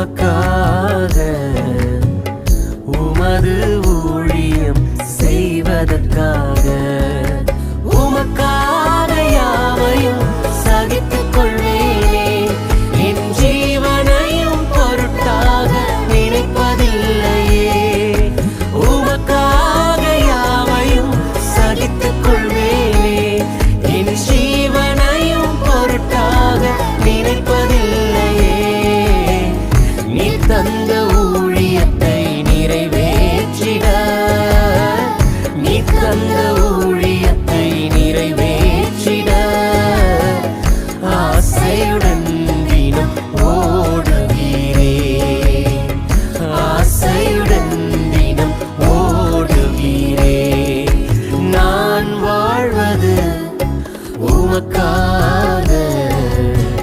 உமக்காக உமது ஊழியம் செய்வதற்காக உமக்காக யாவையும் சகித்துக் கொள்வேனே என் ஜீவனையும் பொருட்டாக நினைப்பதில்லையே உமக்காக யாவையும் சகித்துக் கொள்வேனே என் ஜீவனையும் பொருட்டாக நினைப்பதில்லையே நீ தந்த ஊழியத்தை நிறைவேற்றிட நீ தந்த ஊழியத்தை நிறைவேற்றிட ஆசையுடன் தினம்